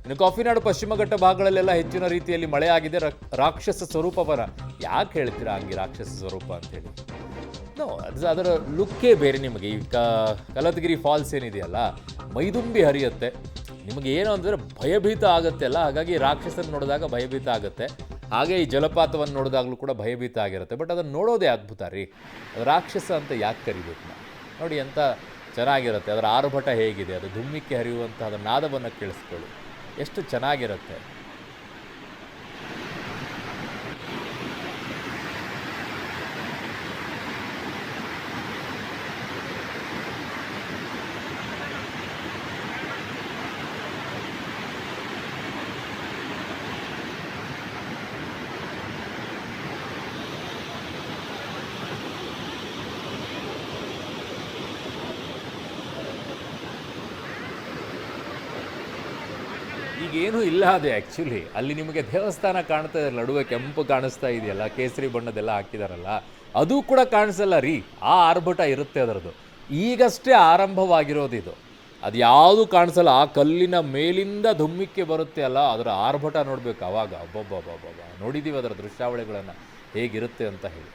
ಇನ್ನು ಕಾಫಿನಾಡು ಪಶ್ಚಿಮ ಘಟ್ಟ ಭಾಗಗಳಲ್ಲೆಲ್ಲ ಹೆಚ್ಚಿನ ರೀತಿಯಲ್ಲಿ ಮಳೆ ಆಗಿದೆ. ರಾಕ್ಷಸ ಸ್ವರೂಪವನ ಯಾಕೆ ಹೇಳ್ತೀರಾ ಹಂಗೆ ರಾಕ್ಷಸ ಸ್ವರೂಪ ಅಂತೇಳಿ? ನೋ, ಅದರ ಲುಕ್ಕೇ ಬೇರೆ. ನಿಮಗೆ ಈ ಕಲದಗಿರಿ ಫಾಲ್ಸ್ ಏನಿದೆಯಲ್ಲ, ಮೈದುಂಬಿ ಹರಿಯುತ್ತೆ. ನಿಮಗೆ ಏನು ಅಂದರೆ ಭಯಭೀತ ಆಗುತ್ತೆ ಅಲ್ಲ, ಹಾಗಾಗಿ ರಾಕ್ಷಸನ ನೋಡಿದಾಗ ಭಯಭೀತ ಆಗುತ್ತೆ. ಹಾಗೆ ಈ ಜಲಪಾತವನ್ನು ನೋಡಿದಾಗಲೂ ಕೂಡ ಭಯಭೀತ ಆಗಿರುತ್ತೆ. ಬಟ್ ಅದನ್ನು ನೋಡೋದೇ ಅದ್ಭುತ ರೀ. ರಾಕ್ಷಸ ಅಂತ ಯಾಕೆ ಕರಿಬೇಕು ನಾವು? ನೋಡಿ ಎಂಥ ಚೆನ್ನಾಗಿರುತ್ತೆ. ಅದರ ಆರ್ಭಟ ಹೇಗಿದೆ, ಅದು ಧುಮ್ಮಿಕ್ಕೆ ಹರಿಯುವಂಥ ಅದರ ನಾದವನ್ನು ಕೇಳಿಸ್ಕೊಳ್ಳಿ, ಎಷ್ಟು ಚೆನ್ನಾಗಿರುತ್ತೆ. ಈಗೇನೂ ಇಲ್ಲ ಅದು ಆ್ಯಕ್ಚುಲಿ. ಅಲ್ಲಿ ನಿಮಗೆ ದೇವಸ್ಥಾನ ಕಾಣ್ತಾ ಇದೆ, ನಡುವೆ ಕೆಂಪು ಕಾಣಿಸ್ತಾ ಇದೆಯಲ್ಲ, ಕೇಸರಿ ಬಣ್ಣದೆಲ್ಲ ಹಾಕಿದಾರಲ್ಲ, ಅದು ಕೂಡ ಕಾಣಿಸಲ್ಲ ರೀ. ಆ ಆರ್ಭಟ ಇರುತ್ತೆ ಅದರದ್ದು. ಈಗಷ್ಟೇ ಆರಂಭವಾಗಿರೋದು ಇದು. ಅದು ಯಾವುದು ಕಾಣಿಸಲ್ಲ. ಆ ಕಲ್ಲಿನ ಮೇಲಿಂದ ಧುಮ್ಮಿಕ್ಕೆ ಬರುತ್ತೆ ಅಲ್ಲ, ಅದರ ಆರ್ಭಟ ನೋಡಬೇಕು ಅವಾಗ. ಅಬ್ಬಬ್ಬಬ್ಬಬ್ಬ, ನೋಡಿದ್ದೀವಿ ಅದರ ದೃಶ್ಯಾವಳಿಗಳನ್ನು ಹೇಗಿರುತ್ತೆ ಅಂತ ಹೇಳಿ.